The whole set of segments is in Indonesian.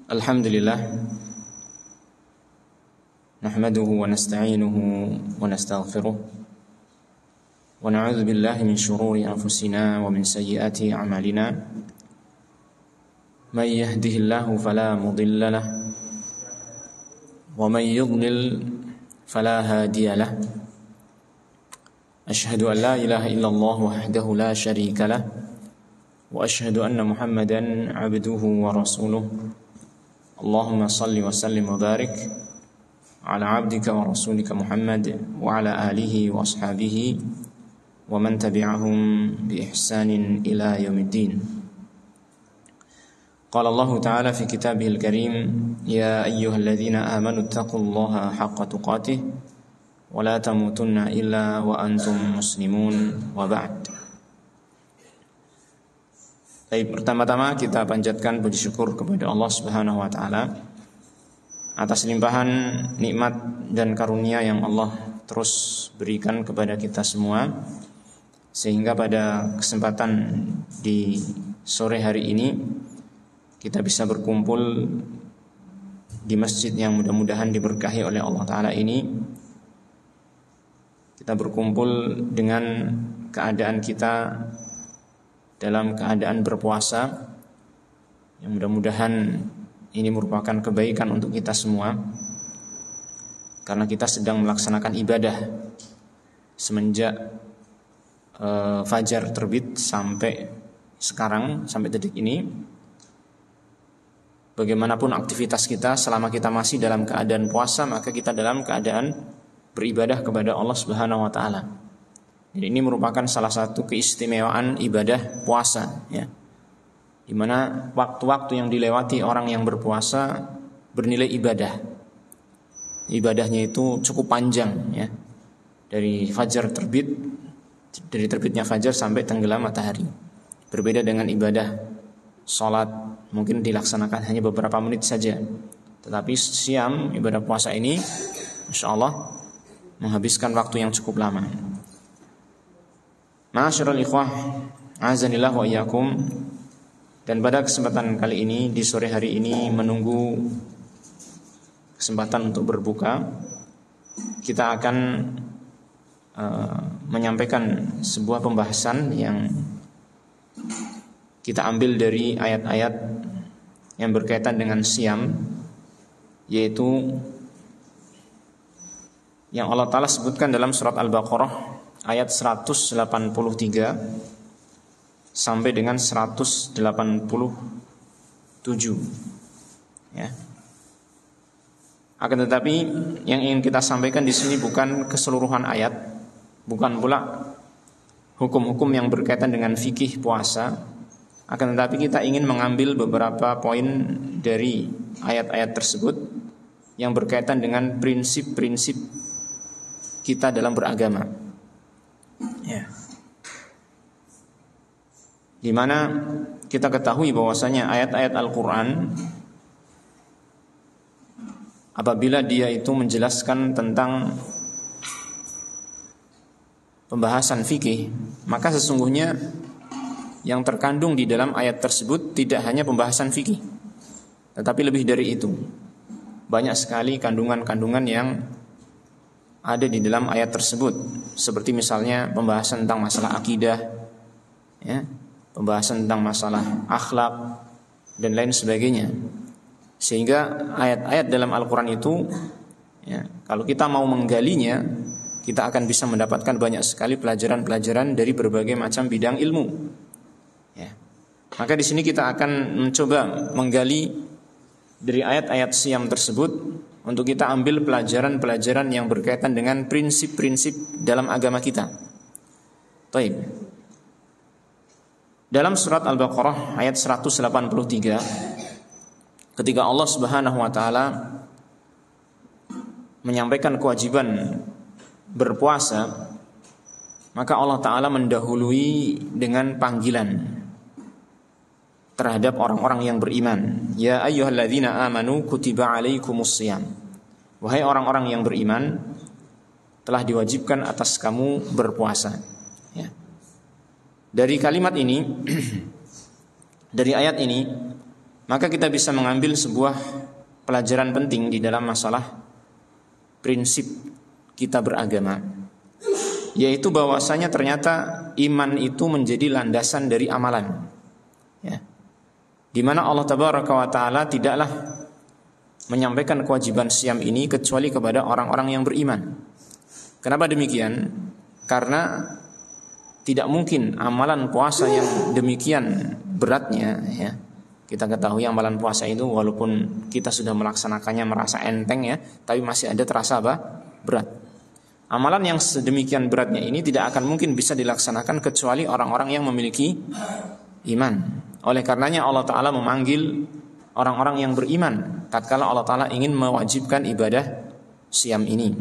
Alhamdulillah, nahmaduhu wa nasta'inuhu wa nastaghfiruh wa na'udzu billahi min shururi anfusina wa min sayyiati a'malina. Man yahdihillahu fala mudilla lahu wa man yudlil fala hadiya lahu. Asyhadu an la ilaha illallah wahdahu la syarika lahu wa asyhadu anna Muhammadan 'abduhu wa rasuluh. Allahumma salli wa sallim wa barik ala abdika wa rasulika Muhammad wa ala alihi wa ashabihi wa man tabi'ahum bi ihsanin ila yaumiddin. Qala Allah ta'ala fi kitabihil karim, ya ayyuhalladzina amanu taqullaha haqqa tuqatih wa la tamutunna illa wa antum muslimun wa ba'd. Baik, pertama-tama kita panjatkan puji syukur kepada Allah Subhanahu wa taala atas limpahan nikmat dan karunia yang Allah terus berikan kepada kita semua, sehingga pada kesempatan di sore hari ini kita bisa berkumpul di masjid yang mudah-mudahan diberkahi oleh Allah taala ini. Kita berkumpul dengan keadaan kita dalam keadaan berpuasa, yang mudah-mudahan ini merupakan kebaikan untuk kita semua, karena kita sedang melaksanakan ibadah semenjak fajar terbit sampai sekarang, sampai detik ini. Bagaimanapun aktivitas kita, selama kita masih dalam keadaan puasa, maka kita dalam keadaan beribadah kepada Allah Subhanahu wa taala. Jadi ini merupakan salah satu keistimewaan ibadah puasa, ya, di mana waktu-waktu yang dilewati orang yang berpuasa bernilai ibadah. Ibadahnya itu cukup panjang, ya, dari fajar terbit, dari terbitnya fajar sampai tenggelam matahari. Berbeda dengan ibadah sholat, mungkin dilaksanakan hanya beberapa menit saja. Tetapi siam, ibadah puasa ini, insya Allah menghabiskan waktu yang cukup lama. Ma'asyiral ikhwah, azanillah wa iyyakum. Dan pada kesempatan kali ini, di sore hari ini, menunggu kesempatan untuk berbuka, kita akan menyampaikan sebuah pembahasan yang kita ambil dari ayat-ayat yang berkaitan dengan siam, yaitu yang Allah Ta'ala sebutkan dalam surat Al-Baqarah ayat 183 sampai dengan 187, ya. Akan tetapi yang ingin kita sampaikan di sini bukan keseluruhan ayat, bukan pula hukum-hukum yang berkaitan dengan fikih puasa. Akan tetapi kita ingin mengambil beberapa poin dari ayat-ayat tersebut yang berkaitan dengan prinsip-prinsip kita dalam beragama, ya. Di mana kita ketahui bahwasanya ayat-ayat Al-Quran, apabila dia itu menjelaskan tentang pembahasan fikih, maka sesungguhnya yang terkandung di dalam ayat tersebut tidak hanya pembahasan fikih, tetapi lebih dari itu. Banyak sekali kandungan-kandungan yang ada di dalam ayat tersebut, seperti misalnya pembahasan tentang masalah akidah, ya, pembahasan tentang masalah akhlak dan lain sebagainya. Sehingga ayat-ayat dalam Al-Quran itu, ya, kalau kita mau menggalinya, kita akan bisa mendapatkan banyak sekali pelajaran-pelajaran dari berbagai macam bidang ilmu, ya. Maka di sini kita akan mencoba menggali dari ayat-ayat siam tersebut untuk kita ambil pelajaran-pelajaran yang berkaitan dengan prinsip-prinsip dalam agama kita. Baik. Dalam surat Al-Baqarah ayat 183, ketika Allah Subhanahu wa taala menyampaikan kewajiban berpuasa, maka Allah taala mendahului dengan panggilan terhadap orang-orang yang beriman. Ya ayyuhalladzina amanu kutiba alaikumusshiyam. Wahai orang-orang yang beriman, telah diwajibkan atas kamu berpuasa, ya. Dari kalimat ini, dari ayat ini, maka kita bisa mengambil sebuah pelajaran penting di dalam masalah prinsip kita beragama, yaitu bahwasanya ternyata iman itu menjadi landasan dari amalan, ya. Di mana Allah Tabaraka wa Ta'ala tidaklah menyampaikan kewajiban siam ini kecuali kepada orang-orang yang beriman. Kenapa demikian? Karena tidak mungkin amalan puasa yang demikian beratnya, ya. Kita ketahui amalan puasa itu walaupun kita sudah melaksanakannya merasa enteng, ya, tapi masih ada terasa apa? Berat. Amalan yang sedemikian beratnya ini tidak akan mungkin bisa dilaksanakan kecuali orang-orang yang memiliki iman. Oleh karenanya Allah Ta'ala memanggil orang-orang yang beriman tatkala Allah Ta'ala ingin mewajibkan ibadah siam ini.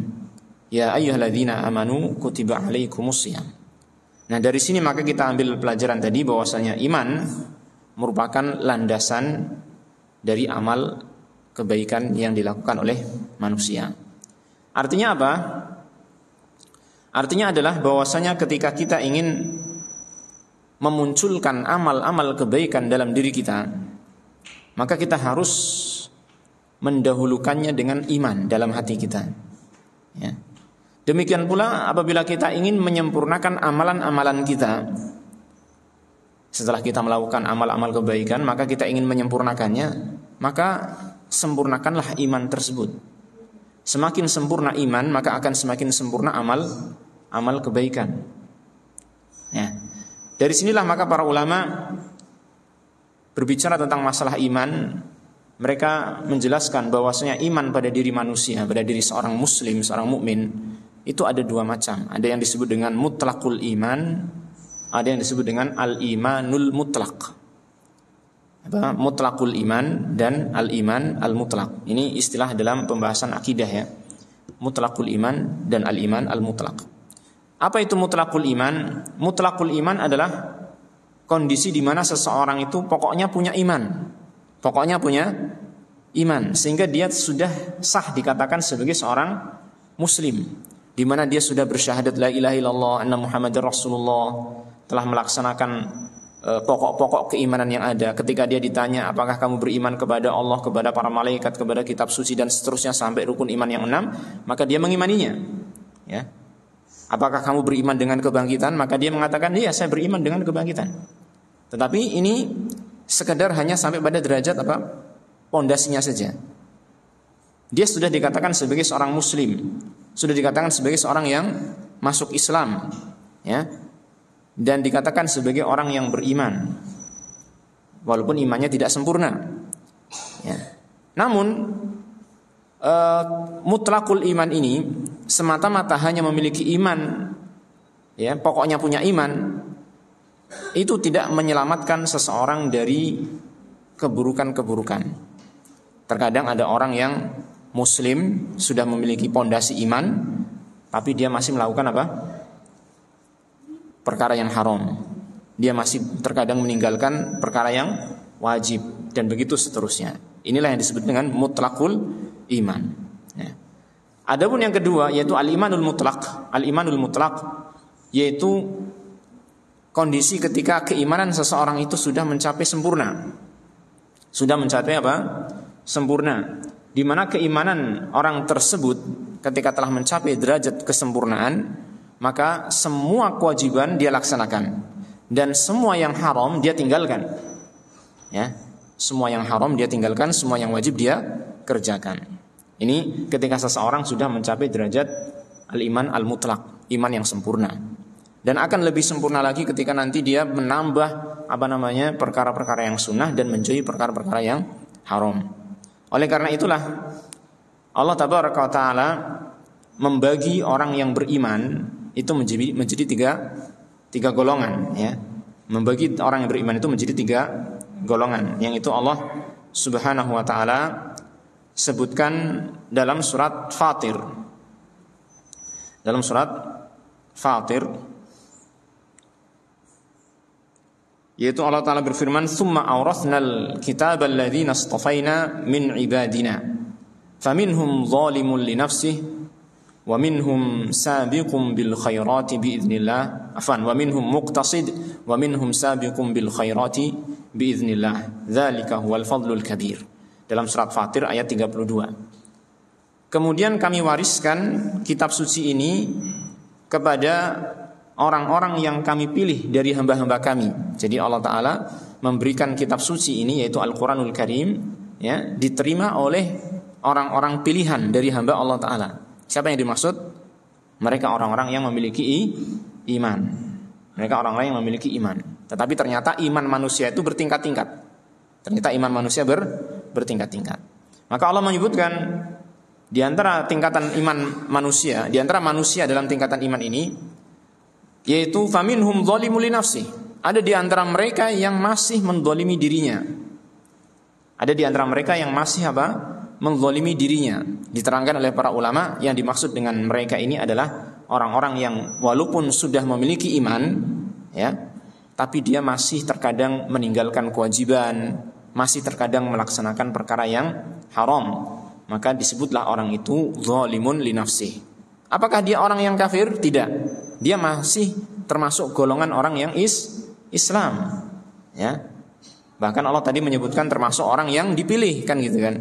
Ya ayyuhalladzina amanu kutiba alaikumus siyam. Nah, dari sini maka kita ambil pelajaran tadi bahwasanya iman merupakan landasan dari amal kebaikan yang dilakukan oleh manusia. Artinya apa? Artinya adalah bahwasanya ketika kita ingin memunculkan amal-amal kebaikan dalam diri kita, maka kita harus mendahulukannya dengan iman dalam hati kita, ya. Demikian pula apabila kita ingin menyempurnakan amalan-amalan kita, setelah kita melakukan amal-amal kebaikan, maka kita ingin menyempurnakannya, maka sempurnakanlah iman tersebut. Semakin sempurna iman, maka akan semakin sempurna amal kebaikan, ya. Dari sinilah maka para ulama berbicara tentang masalah iman. Mereka menjelaskan bahwasanya iman pada diri manusia, pada diri seorang muslim, seorang mukmin, itu ada dua macam. Ada yang disebut dengan mutlaqul iman, ada yang disebut dengan al-imanul mutlaq. Mutlaqul iman dan al-iman al-mutlaq. Ini istilah dalam pembahasan akidah, ya. Mutlaqul iman dan al-iman al-mutlaq. Apa itu mutlaqul iman? Mutlaqul iman adalah kondisi di mana seseorang itu pokoknya punya iman. Pokoknya punya iman sehingga dia sudah sah dikatakan sebagai seorang muslim, di mana dia sudah bersyahadat la ilaha illallah anna muhammadar rasulullah, telah melaksanakan pokok-pokok keimanan yang ada. Ketika dia ditanya apakah kamu beriman kepada Allah, kepada para malaikat, kepada kitab suci dan seterusnya sampai rukun iman yang 6, maka dia mengimaninya, ya. Apakah kamu beriman dengan kebangkitan? Maka dia mengatakan, iya, saya beriman dengan kebangkitan. Tetapi ini sekedar hanya sampai pada derajat apa? Pondasinya saja. Dia sudah dikatakan sebagai seorang muslim, sudah dikatakan sebagai seorang yang masuk Islam, ya, dan dikatakan sebagai orang yang beriman, walaupun imannya tidak sempurna, ya. Namun mutlaqul iman ini semata-mata hanya memiliki iman, ya, pokoknya punya iman, itu tidak menyelamatkan seseorang dari keburukan-keburukan. Terkadang ada orang yang muslim sudah memiliki pondasi iman, tapi dia masih melakukan apa? Perkara yang haram. Dia masih terkadang meninggalkan perkara yang wajib dan begitu seterusnya. Inilah yang disebut dengan mutlaqul iman, ya. Adapun yang kedua yaitu al-imanul mutlaq. Al-imanul mutlaq yaitu kondisi ketika keimanan seseorang itu sudah mencapai sempurna. Sudah mencapai apa? Sempurna. Di mana keimanan orang tersebut ketika telah mencapai derajat kesempurnaan, maka semua kewajiban dia laksanakan dan semua yang haram dia tinggalkan, ya. Semua yang haram dia tinggalkan, semua yang wajib dia kerjakan. Ini ketika seseorang sudah mencapai derajat al-iman al-mutlaq, iman yang sempurna. Dan akan lebih sempurna lagi ketika nanti dia menambah perkara-perkara yang sunnah dan menjauhi perkara-perkara yang haram. Oleh karena itulah Allah Tabaraka wa Ta'ala membagi orang yang beriman itu menjadi tiga golongan, ya. Membagi orang yang beriman itu menjadi tiga golongan, yang itu Allah Subhanahu wa Ta'ala sebutkan dalam surat Fatir. Dalam surat Fatir, yaitu Allah Ta'ala berfirman, "Tsumma awrathnal kitaba alladzina istafaina min ibadina faminhum zalimun li nafsihi wa minhum sabiqun bil khairati biidznillah wa minhum muqtasid wa minhum sabiqun bil khairati biiznillah. Dzalika huwal fadlul kabir. Dalam surat Fatir ayat 32. Kemudian kami wariskan kitab suci ini kepada orang-orang yang kami pilih dari hamba-hamba kami. Jadi Allah Ta'ala memberikan kitab suci ini, yaitu Al-Quranul Karim, ya, diterima oleh orang-orang pilihan dari hamba Allah Ta'ala. Siapa yang dimaksud? Mereka orang-orang yang memiliki iman. Mereka orang-orang yang memiliki iman. Tetapi ternyata iman manusia itu bertingkat-tingkat. Ternyata iman manusia bertingkat-tingkat. Maka Allah menyebutkan di antara tingkatan iman manusia, di antara manusia dalam tingkatan iman ini, yaitu faminhum dzalimun li nafsi. Ada di antara mereka yang masih menzalimi dirinya. Ada di antara mereka yang masih menzalimi dirinya. Diterangkan oleh para ulama, yang dimaksud dengan mereka ini adalah orang-orang yang walaupun sudah memiliki iman, ya, tapi dia masih terkadang meninggalkan kewajiban, masih terkadang melaksanakan perkara yang haram. Maka disebutlah orang itu dzalimun li nafsi. Apakah dia orang yang kafir? Tidak. Dia masih termasuk golongan orang yang Islam, ya. Bahkan Allah tadi menyebutkan termasuk orang yang dipilih, kan gitu kan.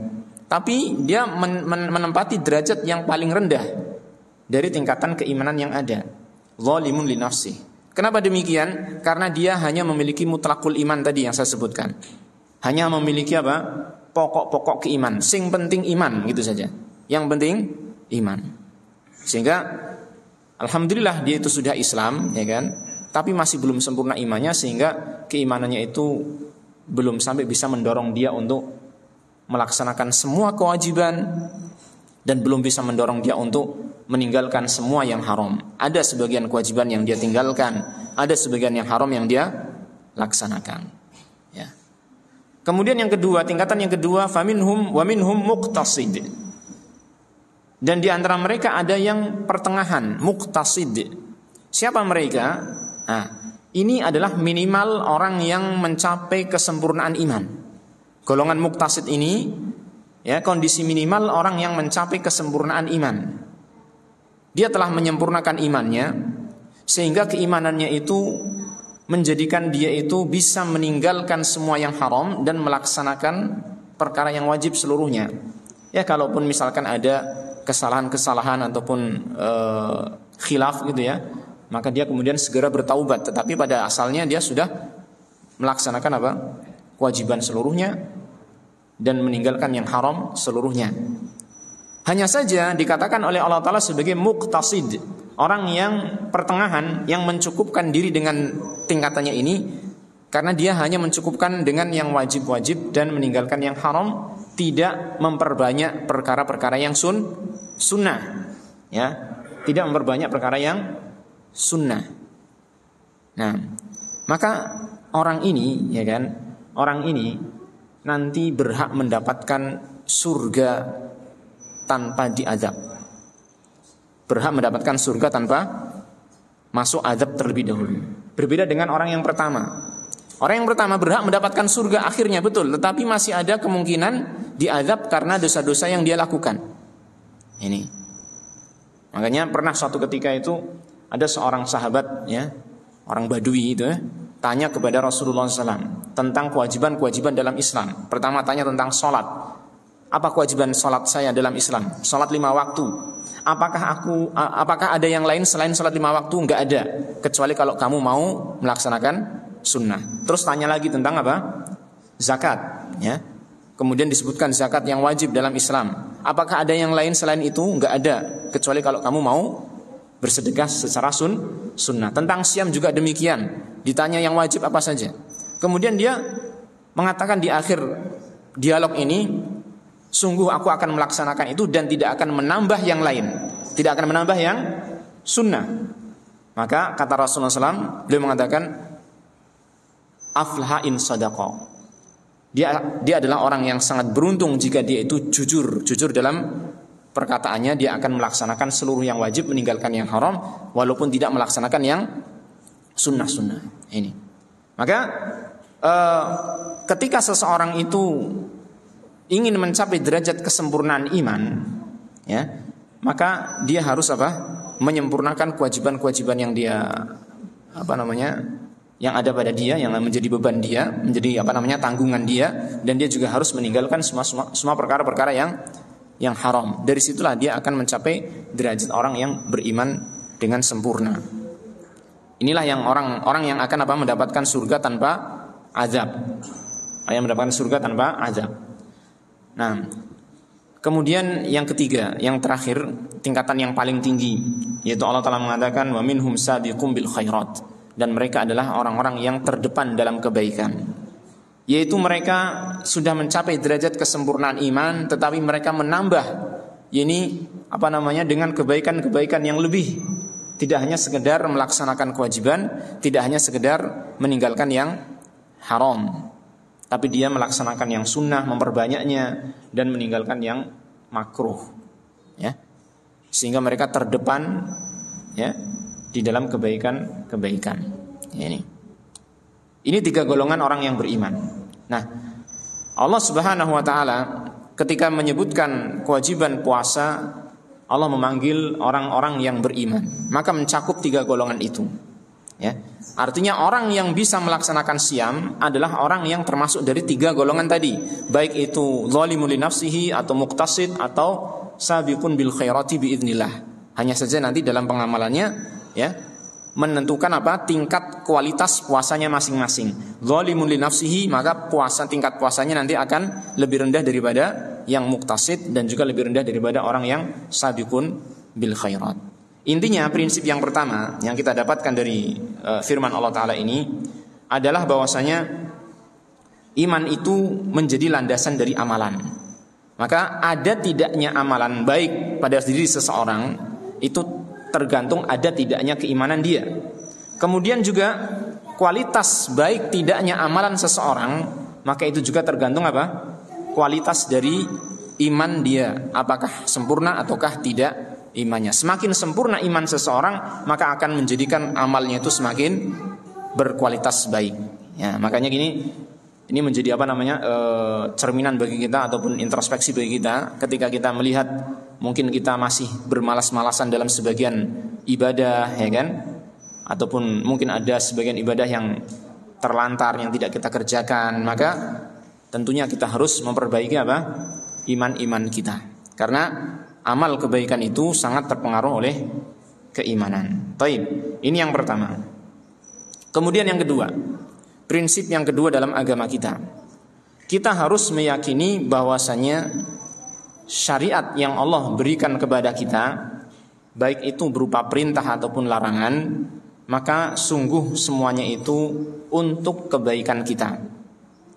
Tapi dia menempati derajat yang paling rendah dari tingkatan keimanan yang ada. Dzalimun li nafsi. Kenapa demikian? Karena dia hanya memiliki mutlakul iman tadi yang saya sebutkan. Hanya memiliki pokok-pokok keiman. Sing penting iman, gitu saja. Yang penting iman. Sehingga alhamdulillah dia itu sudah Islam, ya kan? Tapi masih belum sempurna imannya, sehingga keimanannya itu belum sampai bisa mendorong dia untuk melaksanakan semua kewajiban, dan belum bisa mendorong dia untuk meninggalkan semua yang haram. Ada sebagian kewajiban yang dia tinggalkan, ada sebagian yang haram yang dia laksanakan, ya. Kemudian yang kedua, tingkatan yang kedua, faminhum wa minhum muqtasid. Dan di antara mereka ada yang pertengahan, muqtasid. Siapa mereka? Nah, ini adalah minimal orang yang mencapai kesempurnaan iman. Golongan muqtasid ini, ya, kondisi minimal orang yang mencapai kesempurnaan iman. Dia telah menyempurnakan imannya, sehingga keimanannya itu menjadikan dia itu bisa meninggalkan semua yang haram dan melaksanakan perkara yang wajib seluruhnya. Ya, kalaupun misalkan ada kesalahan-kesalahan ataupun khilaf gitu ya, maka dia kemudian segera bertaubat. Tetapi pada asalnya dia sudah melaksanakan kewajiban seluruhnya dan meninggalkan yang haram seluruhnya. Hanya saja dikatakan oleh Allah Ta'ala sebagai muqtasid, orang yang pertengahan, yang mencukupkan diri dengan tingkatannya ini, karena dia hanya mencukupkan dengan yang wajib-wajib dan meninggalkan yang haram, tidak memperbanyak perkara-perkara yang sunnah, ya, tidak memperbanyak perkara yang sunnah. Nah, maka orang ini, ya kan, orang ini nanti berhak mendapatkan surga tanpa diazab. Berhak mendapatkan surga tanpa masuk azab terlebih dahulu. Berbeda dengan orang yang pertama. Orang yang pertama berhak mendapatkan surga akhirnya, betul, tetapi masih ada kemungkinan diazab karena dosa-dosa yang dia lakukan. Ini. Makanya pernah suatu ketika itu ada seorang sahabat, ya, orang Badui itu, tanya kepada Rasulullah SAW tentang kewajiban-kewajiban dalam Islam. Pertama tanya tentang sholat. Apa kewajiban sholat saya dalam Islam? Sholat 5 waktu. Apakah ada yang lain selain sholat 5 waktu? Enggak ada, kecuali kalau kamu mau melaksanakan sunnah. Terus tanya lagi tentang zakat, ya. Kemudian disebutkan zakat yang wajib dalam Islam. Apakah ada yang lain selain itu? Enggak ada, kecuali kalau kamu mau bersedekah secara sunnah. Tentang siam juga demikian. Ditanya yang wajib apa saja. Kemudian dia mengatakan di akhir dialog ini, sungguh aku akan melaksanakan itu dan tidak akan menambah yang lain, tidak akan menambah yang sunnah. Maka kata Rasulullah SAW, beliau mengatakan, aflaha in sadaqah. Dia adalah orang yang sangat beruntung jika dia itu jujur dalam perkataannya. Dia akan melaksanakan seluruh yang wajib, meninggalkan yang haram, walaupun tidak melaksanakan yang sunnah-sunnah. Ini. Maka ketika seseorang itu ingin mencapai derajat kesempurnaan iman, ya, maka dia harus menyempurnakan kewajiban-kewajiban yang dia yang ada pada dia, yang menjadi beban dia, menjadi tanggungan dia, dan dia juga harus meninggalkan semua perkara-perkara yang haram. Dari situlah dia akan mencapai derajat orang yang beriman dengan sempurna. Inilah yang orang yang akan mendapatkan surga tanpa azab. Yang mendapatkan surga tanpa azab. Nah, kemudian yang ketiga, yang terakhir, tingkatan yang paling tinggi, yaitu Allah Ta'ala mengatakan wa minhum sabiqum bil khairat, dan mereka adalah orang-orang yang terdepan dalam kebaikan, yaitu mereka sudah mencapai derajat kesempurnaan iman, tetapi mereka menambah dengan kebaikan-kebaikan yang lebih. Tidak hanya sekedar melaksanakan kewajiban, tidak hanya sekedar meninggalkan yang haram, tapi dia melaksanakan yang sunnah, memperbanyaknya, dan meninggalkan yang makruh, ya, sehingga mereka terdepan, ya, di dalam kebaikan-kebaikan. Ini 3 golongan orang yang beriman. Nah, Allah Subhanahu wa taala ketika menyebutkan kewajiban puasa, Allah memanggil orang-orang yang beriman, maka mencakup 3 golongan itu. Ya, artinya orang yang bisa melaksanakan siam adalah orang yang termasuk dari 3 golongan tadi, baik itu zalimun li nafsihi atau muqtasid atau sabiqun bil khairati biidznillah. Hanya saja nanti dalam pengamalannya, ya, menentukan tingkat kualitas puasanya masing-masing. Zalimun li nafsihi, maka tingkat puasanya nanti akan lebih rendah daripada yang muqtasid, dan juga lebih rendah daripada orang yang sabiqun bil khairat. Intinya, prinsip yang pertama yang kita dapatkan dari firman Allah Ta'ala ini adalah bahwasanya iman itu menjadi landasan dari amalan. Maka ada tidaknya amalan baik pada diri seseorang itu tergantung ada tidaknya keimanan dia. Kemudian juga kualitas baik tidaknya amalan seseorang, maka itu juga tergantung kualitas dari iman dia, apakah sempurna ataukah tidak imannya. Semakin sempurna iman seseorang, maka akan menjadikan amalnya itu semakin berkualitas baik. Ya, makanya ini menjadi cerminan bagi kita ataupun introspeksi bagi kita ketika kita melihat mungkin kita masih bermalas-malasan dalam sebagian ibadah, ya kan? Ataupun mungkin ada sebagian ibadah yang terlantar, yang tidak kita kerjakan, maka tentunya kita harus memperbaiki iman-iman kita. Karena amal kebaikan itu sangat terpengaruh oleh keimanan. Taib. Ini yang pertama. Kemudian yang kedua, prinsip yang kedua dalam agama kita, kita harus meyakini bahwasanya syariat yang Allah berikan kepada kita, baik itu berupa perintah ataupun larangan, maka sungguh semuanya itu untuk kebaikan kita.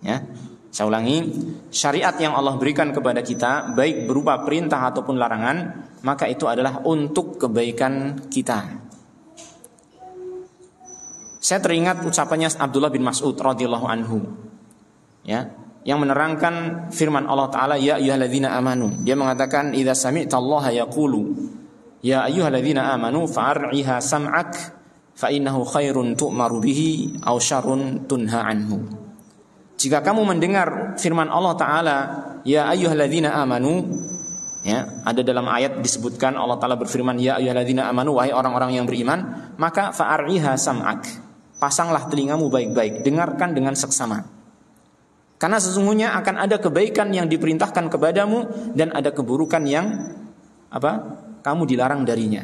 Ya, saya ulangi, syariat yang Allah berikan kepada kita, baik berupa perintah ataupun larangan, maka itu adalah untuk kebaikan kita. Saya teringat ucapannya Abdullah bin Mas'ud radhiyallahu anhu, ya, yang menerangkan firman Allah Ta'ala, ya ayyuhalladzina amanu. Dia mengatakan, idza sami'tallaha yaqulu ya ayyuhalladzina amanu fa'ar'iha sam'ak fa innahu khairun tu'maru bihi aw syarrun tunha anhu. Jika kamu mendengar firman Allah Ta'ala, ya ayyuhalladzina amanu, ya, ada dalam ayat disebutkan Allah Ta'ala berfirman, ya ayyuhalladzina amanu, wahai orang-orang yang beriman, maka fa'ar'iha sam'ak, pasanglah telingamu baik-baik, dengarkan dengan seksama. Karena sesungguhnya akan ada kebaikan yang diperintahkan kepadamu dan ada keburukan yang kamu dilarang darinya.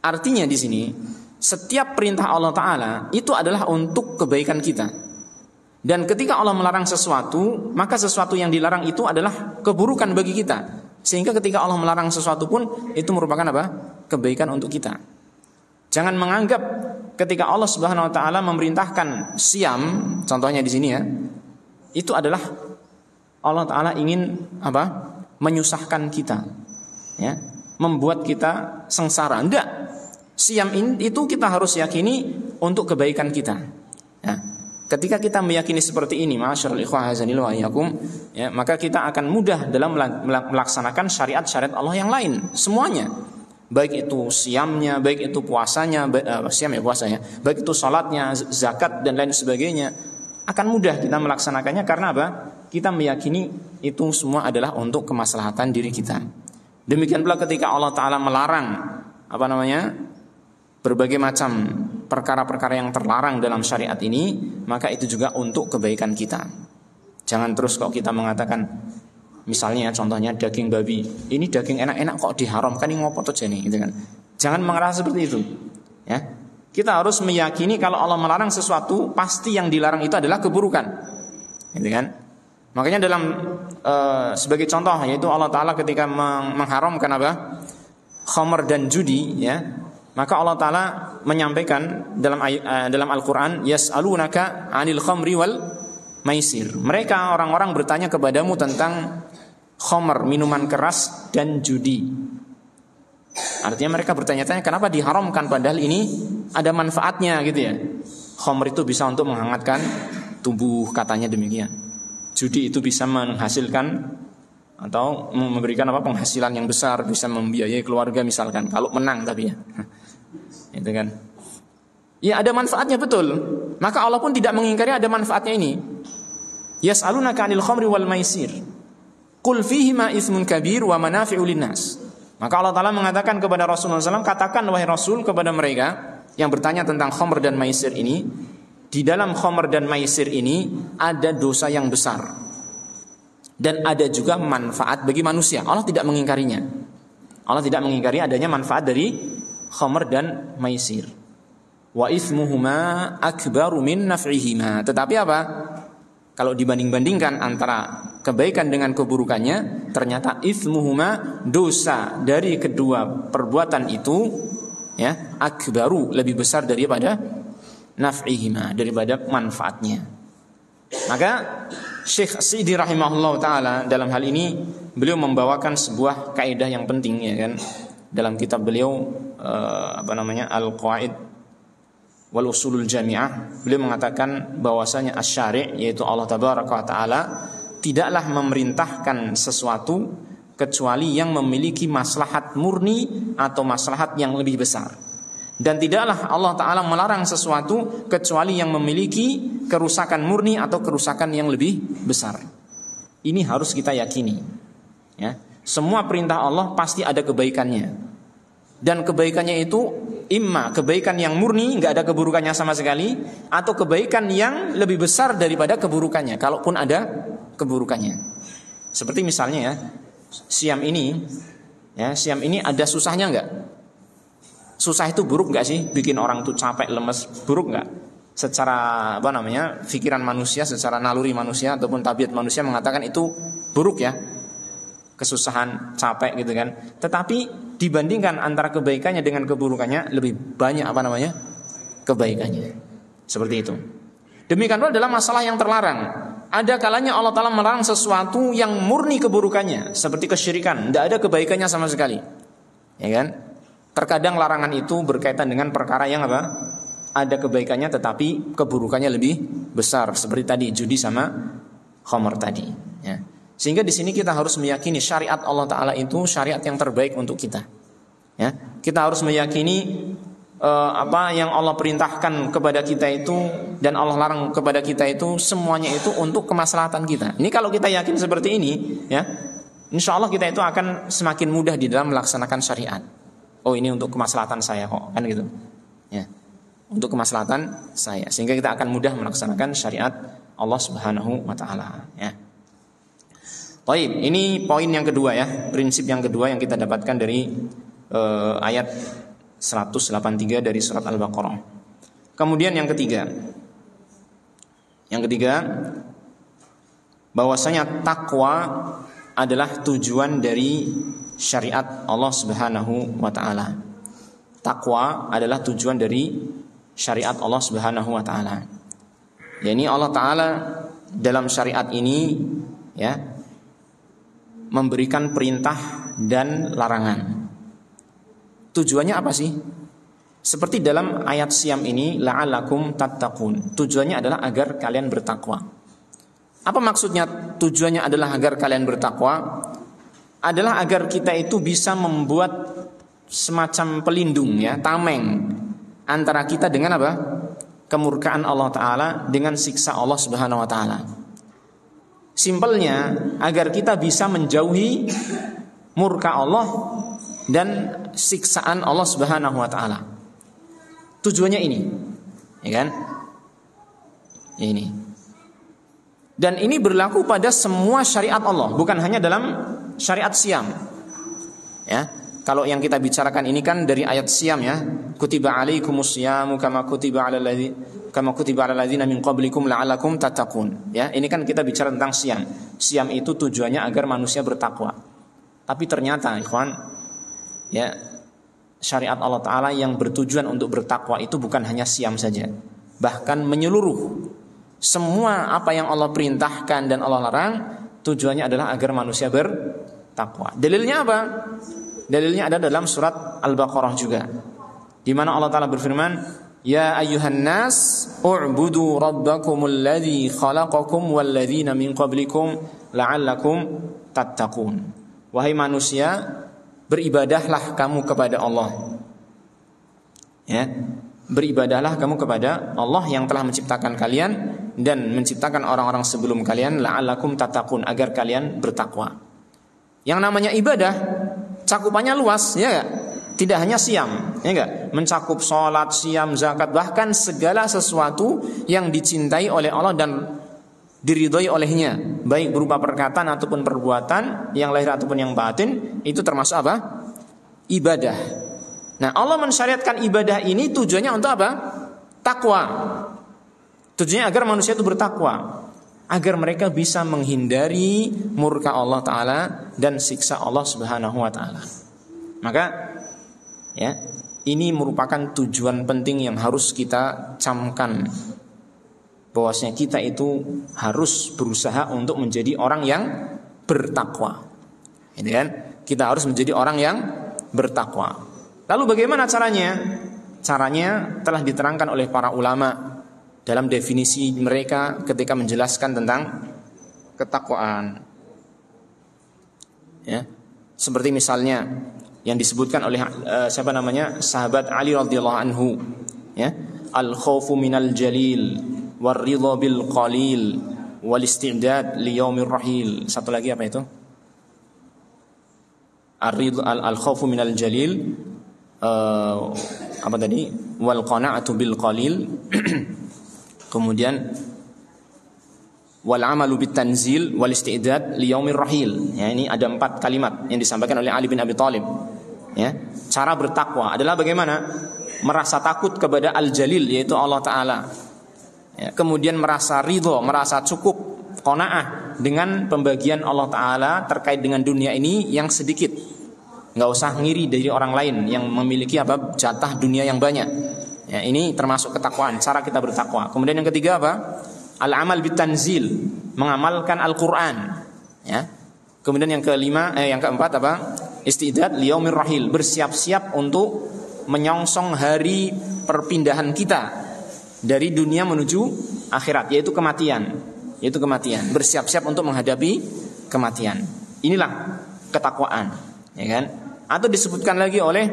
Artinya di sini setiap perintah Allah Ta'ala itu adalah untuk kebaikan kita. Dan ketika Allah melarang sesuatu, maka sesuatu yang dilarang itu adalah keburukan bagi kita. Sehingga ketika Allah melarang sesuatu pun itu merupakan kebaikan untuk kita. Jangan menganggap ketika Allah Subhanahu wa taala memerintahkan siam, contohnya di sini ya, itu adalah Allah Ta'ala ingin menyusahkan kita, ya, membuat kita sengsara. Enggak. Siam itu kita harus yakini untuk kebaikan kita. Ya. Ketika kita meyakini seperti ini, masyaallah ikhwah hazanil wa iyyakum, ya, maka kita akan mudah dalam melaksanakan syariat-syariat Allah yang lain semuanya. Baik itu siamnya, baik itu puasanya, puasanya, baik itu salatnya, zakat dan lain sebagainya. Akan mudah kita melaksanakannya karena kita meyakini itu semua adalah untuk kemaslahatan diri kita. Demikian pula ketika Allah Ta'ala melarang berbagai macam perkara-perkara yang terlarang dalam syariat ini, maka itu juga untuk kebaikan kita. Jangan terus kok kita mengatakan, misalnya contohnya daging babi, ini daging enak-enak kok diharamkan, ini ngopo tuh jane, gitu kan. Jangan mengerasa seperti itu. Ya. Kita harus meyakini kalau Allah melarang sesuatu, pasti yang dilarang itu adalah keburukan. Gitu kan? Makanya dalam sebagai contoh, yaitu Allah Ta'ala ketika mengharamkan apa? Khamr dan judi, ya. Maka Allah Ta'ala menyampaikan dalam Al-Quran, yas'alunaka 'anil khamri wal maisir. Mereka orang-orang bertanya kepadamu tentang khamr, minuman keras, dan judi. Artinya mereka bertanya-tanya kenapa diharamkan, padahal ini ada manfaatnya gitu ya. Khamr itu bisa untuk menghangatkan tubuh, katanya demikian. Judi itu bisa menghasilkan atau memberikan penghasilan yang besar, bisa membiayai keluarga misalkan, kalau menang tapi ya. Itu kan. Ya ada manfaatnya betul. Maka Allah pun tidak mengingkari ada manfaatnya ini. Yas'alunaka 'anil khamri wal maisir. Qul fihima itsmun kabir wa manafi'u linnas. Maka Allah Ta'ala mengatakan kepada Rasulullah SAW, katakan wahai Rasul kepada mereka yang bertanya tentang khamr dan maisir ini, di dalam khamr dan maisir ini ada dosa yang besar dan ada juga manfaat bagi manusia. Allah tidak mengingkarinya. Allah tidak mengingkari adanya manfaat dari khamr dan maisir. Wa itsmuhuma akbaru min naf'ihima. Tetapi apa? Kalau dibanding-bandingkan antara kebaikan dengan keburukannya, ternyata itsmuhuma, dosa dari kedua perbuatan itu, ya, akbaru, lebih besar daripada naf'ihima, daripada manfaatnya. Maka Syekh Sidi rahimahullah taala dalam hal ini beliau membawakan sebuah kaidah yang penting, ya kan, dalam kitab beliau Al-Qawaid wal Usulul Jami'ah. Beliau mengatakan bahwasanya asy-syari', yaitu Allah tabaraka wa taala, tidaklah memerintahkan sesuatu kecuali yang memiliki maslahat murni atau maslahat yang lebih besar. Dan tidaklah Allah Ta'ala melarang sesuatu kecuali yang memiliki kerusakan murni atau kerusakan yang lebih besar. Ini harus kita yakini, ya. Semua perintah Allah pasti ada kebaikannya. Dan kebaikannya itu imma kebaikan yang murni, nggak ada keburukannya sama sekali, atau kebaikan yang lebih besar daripada keburukannya, kalaupun ada keburukannya. Seperti misalnya ya, siam ini ada susahnya nggak? Susah itu buruk nggak sih? Bikin orang tuh capek, lemes, buruk nggak? Secara pikiran manusia, secara naluri manusia ataupun tabiat manusia mengatakan itu buruk ya, kesusahan, capek gitu kan. Tetapi dibandingkan antara kebaikannya dengan keburukannya, lebih banyak kebaikannya. Seperti itu. Demikian pula dalam masalah yang terlarang. Ada kalanya Allah Ta'ala melarang sesuatu yang murni keburukannya, seperti kesyirikan, tidak ada kebaikannya sama sekali, ya kan? Terkadang larangan itu berkaitan dengan perkara yang ada kebaikannya tetapi keburukannya lebih besar, seperti tadi judi sama khamr tadi, ya. Sehingga di sini kita harus meyakini syariat Allah Ta'ala itu syariat yang terbaik untuk kita, ya. Kita harus meyakini apa yang Allah perintahkan kepada kita itu dan Allah larang kepada kita itu, semuanya itu untuk kemaslahatan kita. Ini kalau kita yakin seperti ini, ya, insya Allah kita itu akan semakin mudah di dalam melaksanakan syariat. Oh, ini untuk kemaslahatan saya kok, kan gitu, ya, untuk kemaslahatan saya, sehingga kita akan mudah melaksanakan syariat Allah Subhanahu wa Ta'ala, ya. Baik, ini poin yang kedua ya, prinsip yang kedua yang kita dapatkan dari ayat 183 dari surat Al-Baqarah. Kemudian yang ketiga bahwasanya takwa adalah tujuan dari syariat Allah Subhanahu wa Ta'ala. Takwa adalah tujuan dari syariat Allah Subhanahu wa Ta'ala. Yani Allah Ta'ala dalam syariat ini, ya, memberikan perintah dan larangan. Tujuannya apa sih? Seperti dalam ayat siam ini, la'allakum tattaqun. Tujuannya adalah agar kalian bertakwa. Apa maksudnya tujuannya adalah agar kalian bertakwa? Adalah agar kita itu bisa membuat semacam pelindung, ya, tameng antara kita dengan apa? Kemurkaan Allah Ta'ala, dengan siksa Allah Subhanahu wa Ta'ala. Simpelnya agar kita bisa menjauhi murka Allah dan siksaan Allah Subhanahu wa Ta'ala. Tujuannya ini. Ya kan? Ini. Dan ini berlaku pada semua syariat Allah, bukan hanya dalam syariat siam. Ya. Kalau yang kita bicarakan ini kan dari ayat siam ya. Kutiba alaikumus syamu kama kutiba alal ladzina min qablikum la'allakum tattaqun. Ya, ini kan kita bicara tentang siam. Siam itu tujuannya agar manusia bertakwa. Tapi ternyata ikhwan, ya, syariat Allah Ta'ala yang bertujuan untuk bertakwa itu bukan hanya siam saja, bahkan menyeluruh. Semua apa yang Allah perintahkan dan Allah larang tujuannya adalah agar manusia bertakwa. Dalilnya apa? Dalilnya ada dalam surat Al-Baqarah juga, di mana Allah Ta'ala berfirman, Ya ayyuhan nas u'budu rabbakumul ladzi khalaqakum wal ladzina min qablikum la'allakum tattaqun. Wahai manusia, beribadahlah kamu kepada Allah. Ya, beribadahlah kamu kepada Allah yang telah menciptakan kalian dan menciptakan orang-orang sebelum kalian, la'allakum tattaqun, agar kalian bertakwa. Yang namanya ibadah cakupannya luas, ya gak? Tidak hanya siam, ya gak? Mencakup sholat, siam, zakat, bahkan segala sesuatu yang dicintai oleh Allah dan diridhoi olehnya, baik berupa perkataan ataupun perbuatan, yang lahir ataupun yang batin, itu termasuk apa? Ibadah. Nah, Allah mensyariatkan ibadah ini tujuannya untuk apa? Takwa. Tujuannya agar manusia itu bertakwa, agar mereka bisa menghindari murka Allah Ta'ala dan siksa Allah Subhanahu wa Ta'ala. Maka ya, ini merupakan tujuan penting yang harus kita camkan, bahwasanya kita itu harus berusaha untuk menjadi orang yang bertakwa. Ini kan, kita harus menjadi orang yang bertakwa. Lalu bagaimana caranya? Caranya telah diterangkan oleh para ulama dalam definisi mereka ketika menjelaskan tentang ketakwaan. Ya, seperti misalnya yang disebutkan oleh sahabat Ali radhiyallahu anhu, ya, al khaufu minal jalil war ridha bil qalil wal isti'dad li yaumir rahil. Satu lagi apa itu? Al khaufu minal jalil, apa tadi? Wal qana'atu bil qalil. Kemudian wal amalu bit tanzil wal istidad li yaumir rahil. Ya, ini ada 4 kalimat yang disampaikan oleh Ali bin Abi Thalib. Ya, cara bertakwa adalah bagaimana? Merasa takut kepada Al-Jalil, yaitu Allah Ta'ala. Ya, kemudian merasa ridho, merasa cukup, qanaah dengan pembagian Allah Ta'ala terkait dengan dunia ini yang sedikit. Nggak usah ngiri dari orang lain yang memiliki apa? Jatah dunia yang banyak. Ya, ini termasuk ketakwaan, cara kita bertakwa. Kemudian yang ketiga apa? Al-amal bitanzil, mengamalkan Al-Qur'an. Ya. Kemudian yang keempat apa? Istidad liyaumir rahil, bersiap-siap untuk menyongsong hari perpindahan kita dari dunia menuju akhirat, yaitu kematian. Bersiap-siap untuk menghadapi kematian. Inilah ketakwaan, ya kan? Atau disebutkan lagi oleh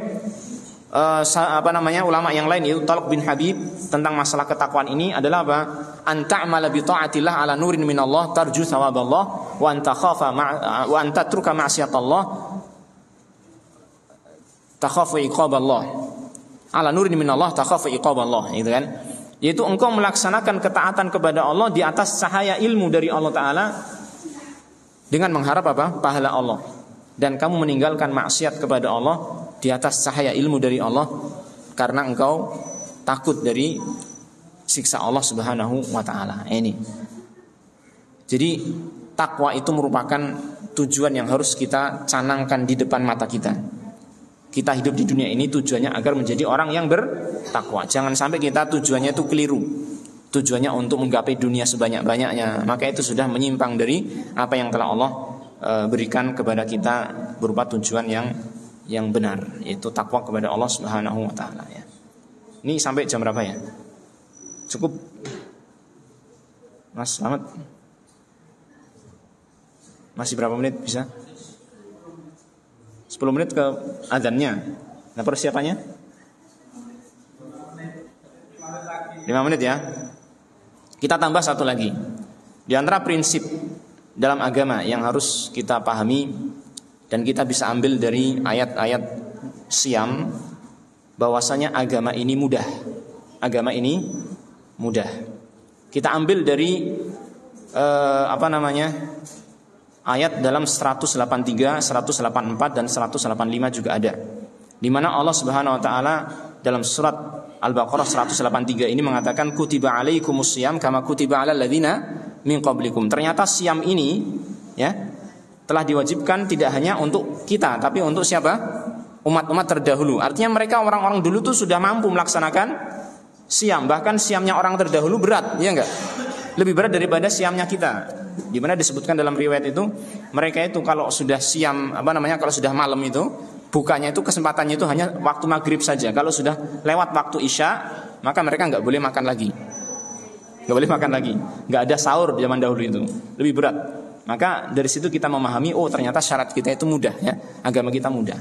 ulama yang lain, yaitu Talq bin Habib, tentang masalah ketakwaan ini adalah apa? An ta'mala bi ta'atillah ala nurin minallah tarju thawaballah wa anta khafa wa anta tatruka ma'siyatallah takhafu iqaballah. Ala nurin minallah takhafu iqaballah, gitu kan? Yaitu engkau melaksanakan ketaatan kepada Allah di atas cahaya ilmu dari Allah Ta'ala dengan mengharap apa? Pahala Allah. Dan kamu meninggalkan maksiat kepada Allah di atas cahaya ilmu dari Allah karena engkau takut dari siksa Allah Subhanahu wa Ta'ala. Ini. Jadi takwa itu merupakan tujuan yang harus kita canangkan di depan mata kita. Kita hidup di dunia ini tujuannya agar menjadi orang yang bertakwa. Jangan sampai kita tujuannya itu keliru. Tujuannya untuk menggapai dunia sebanyak-banyaknya, maka itu sudah menyimpang dari apa yang telah Allah berikan kepada kita berupa tujuan yang benar, yaitu takwa kepada Allah Subhanahu wa Ta'ala, ya. Ini sampai jam berapa ya? Cukup, Mas Slamet? Masih berapa menit bisa? 10 menit ke adzannya. Nah, persiapannya 5 menit ya. Kita tambah satu lagi. Di antara prinsip dalam agama yang harus kita pahami dan kita bisa ambil dari ayat-ayat Syam, bahwasanya agama ini mudah. agama ini mudah. Kita ambil dari ayat dalam 183, 184 dan 185 juga ada. Di mana Allah Subhanahu wa taala dalam surat Al-Baqarah 183 ini mengatakan kutiba alaikumusiyam kama kutiba alal ladzina min qablikum. Ternyata siam ini ya telah diwajibkan tidak hanya untuk kita tapi untuk siapa? Umat-umat terdahulu. Artinya mereka orang-orang dulu tuh sudah mampu melaksanakan siam. Bahkan siamnya orang terdahulu berat, ya enggak? Lebih berat daripada siamnya kita. Di mana disebutkan dalam riwayat itu mereka itu kalau sudah siam kalau sudah malam itu bukanya itu kesempatannya itu hanya waktu maghrib saja. Kalau sudah lewat waktu isya maka mereka nggak boleh makan lagi. Nggak boleh makan lagi. Nggak ada sahur zaman dahulu itu. Lebih berat. Maka dari situ kita memahami ternyata syarat kita itu mudah ya. Agama kita mudah.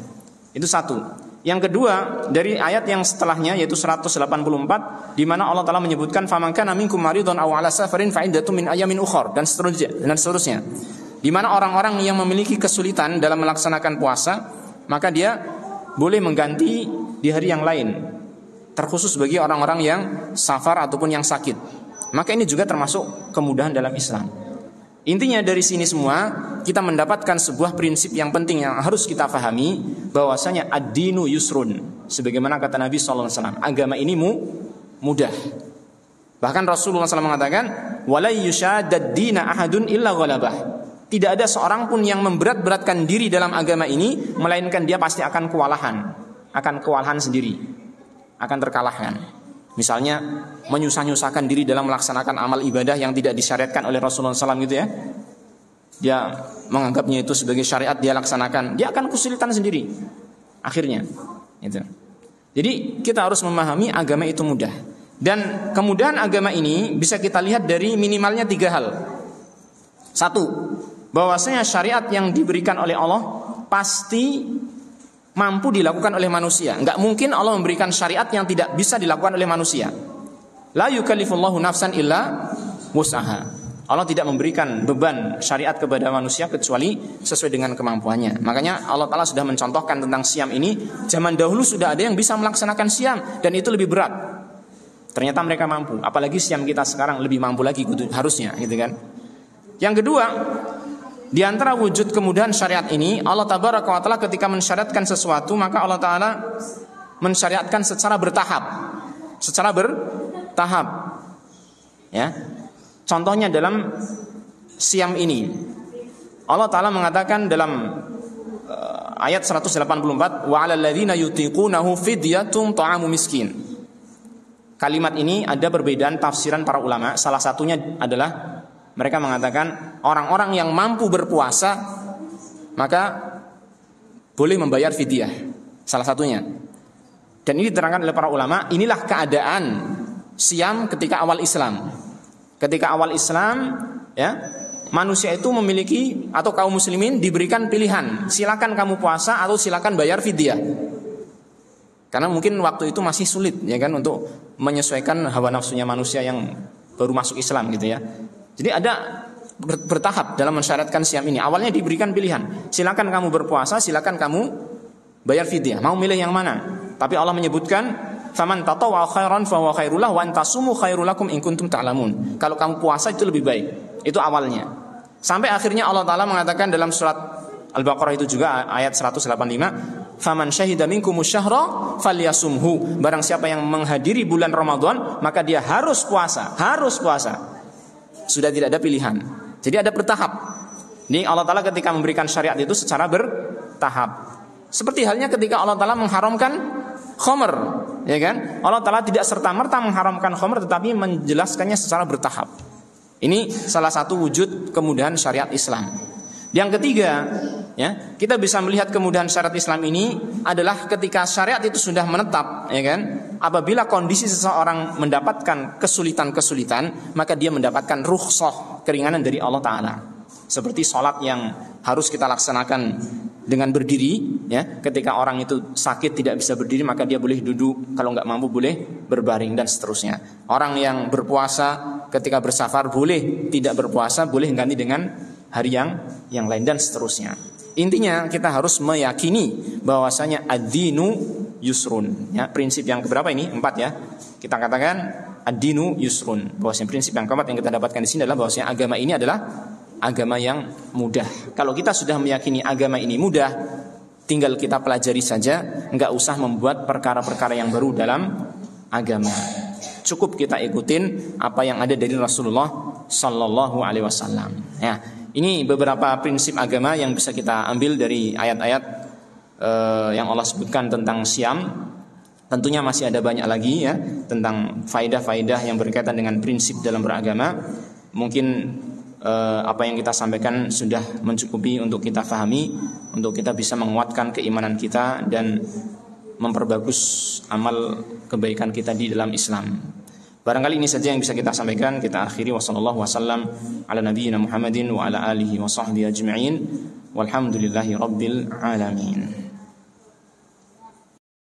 Itu satu. Yang kedua dari ayat yang setelahnya yaitu 184 di mana Allah Taala menyebutkan faman kana minkum maridun aw ala safarin fa iddatun min ayamin ukhra dan seterusnya. Di mana orang-orang yang memiliki kesulitan dalam melaksanakan puasa maka dia boleh mengganti di hari yang lain. Terkhusus bagi orang-orang yang safar ataupun yang sakit. Maka ini juga termasuk kemudahan dalam Islam. Intinya dari sini semua kita mendapatkan sebuah prinsip yang penting yang harus kita fahami bahwasanya ad-dinu yusrun. Sebagaimana kata Nabi SAW, agama ini mudah. Bahkan Rasulullah SAW mengatakan, "Wala yushadad-dina ahadun illa ghalabah." Tidak ada seorang pun yang memberat-beratkan diri dalam agama ini melainkan dia pasti akan kewalahan sendiri, akan terkalahkan. Misalnya menyusah-nyusahkan diri dalam melaksanakan amal ibadah yang tidak disyariatkan oleh Rasulullah SAW gitu ya. Dia menganggapnya itu sebagai syariat, dia laksanakan, dia akan kesulitan sendiri akhirnya gitu. Jadi kita harus memahami agama itu mudah. Dan kemudahan agama ini bisa kita lihat dari minimalnya 3 hal. Satu, bahwasanya syariat yang diberikan oleh Allah pasti mampu dilakukan oleh manusia. Enggak mungkin Allah memberikan syariat yang tidak bisa dilakukan oleh manusia. La yukallifullahu nafsan illa wus'aha. Allah tidak memberikan beban syariat kepada manusia kecuali sesuai dengan kemampuannya. Makanya Allah Ta'ala sudah mencontohkan tentang siam ini. Zaman dahulu sudah ada yang bisa melaksanakan siam dan itu lebih berat. Ternyata mereka mampu. Apalagi siam kita sekarang lebih mampu lagi harusnya, gitu kan. Yang kedua, di antara wujud kemudahan syariat ini, Allah Tabaraka wa Ta'ala ketika mensyariatkan sesuatu, maka Allah Ta'ala mensyariatkan secara bertahap. Ya. Contohnya dalam siam ini. Allah Ta'ala mengatakan dalam ayat 184, wa 'alal ladzina yutiqunahu fidyatun ta'amu miskin. Kalimat ini ada perbedaan tafsiran para ulama. Salah satunya adalah mereka mengatakan orang-orang yang mampu berpuasa maka boleh membayar fidyah, salah satunya. Dan ini diterangkan oleh para ulama, inilah keadaan siam ketika awal Islam. Ketika awal Islam ya, manusia itu memiliki atau kaum muslimin diberikan pilihan, silakan kamu puasa atau silakan bayar fidyah. Karena mungkin waktu itu masih sulit ya kan untuk menyesuaikan hawa nafsunya manusia yang baru masuk Islam gitu ya. Jadi ada bertahap dalam mensyariatkan siam ini. Awalnya diberikan pilihan, silakan kamu berpuasa, silakan kamu bayar fidyah. Mau milih yang mana? Tapi Allah menyebutkan, faman tatawwa khairan fa huwa khairul lahu wa antasumu khairul lakum in kuntum ta'lamun. Kalau kamu puasa itu lebih baik. Itu awalnya. Sampai akhirnya Allah Taala mengatakan dalam surat Al-Baqarah itu juga ayat 185, faman syahida minkumus syahra falyasumhu. Barang siapa yang menghadiri bulan Ramadan, maka dia harus puasa. Sudah tidak ada pilihan. Jadi ada bertahap. Ini Allah Ta'ala ketika memberikan syariat itu secara bertahap. Seperti halnya ketika Allah Ta'ala mengharamkan khamr, ya kan? Allah Ta'ala tidak serta-merta mengharamkan khamr, tetapi menjelaskannya secara bertahap. Ini salah satu wujud kemudahan syariat Islam. Yang ketiga, ya, kita bisa melihat kemudahan syariat Islam ini adalah ketika syariat itu sudah menetap, ya kan? Apabila kondisi seseorang mendapatkan kesulitan-kesulitan, maka dia mendapatkan rukhsah, keringanan dari Allah Ta'ala. Seperti sholat yang harus kita laksanakan dengan berdiri, ya. Ketika orang itu sakit tidak bisa berdiri, maka dia boleh duduk. Kalau nggak mampu boleh berbaring dan seterusnya. Orang yang berpuasa ketika bersafar boleh tidak berpuasa, boleh ganti dengan hari yang lain dan seterusnya. Intinya kita harus meyakini bahwasanya ad-dinu yusrun. Ya, prinsip yang keberapa ini? 4 ya. Kita katakan ad-dinu yusrun. Bahwasanya prinsip yang keempat yang kita dapatkan di sini adalah bahwasanya agama ini adalah agama yang mudah. Kalau kita sudah meyakini agama ini mudah, tinggal kita pelajari saja, enggak usah membuat perkara-perkara yang baru dalam agama. Cukup kita ikutin apa yang ada dari Rasulullah sallallahu alaihi wasallam. Ya, ini beberapa prinsip agama yang bisa kita ambil dari ayat-ayat yang Allah sebutkan tentang Syam. Tentunya masih ada banyak lagi ya tentang faedah-faedah yang berkaitan dengan prinsip dalam beragama. Mungkin apa yang kita sampaikan sudah mencukupi untuk kita fahami, untuk kita bisa menguatkan keimanan kita dan memperbagus amal kebaikan kita di dalam Islam. Barangkali ini saja yang bisa kita sampaikan. Kita akhiri wasallallahu wasallam ala nabiyyina Muhammadin wa ala alihi wa sahbihi ajma'in. Walhamdulillahi rabbil alamin.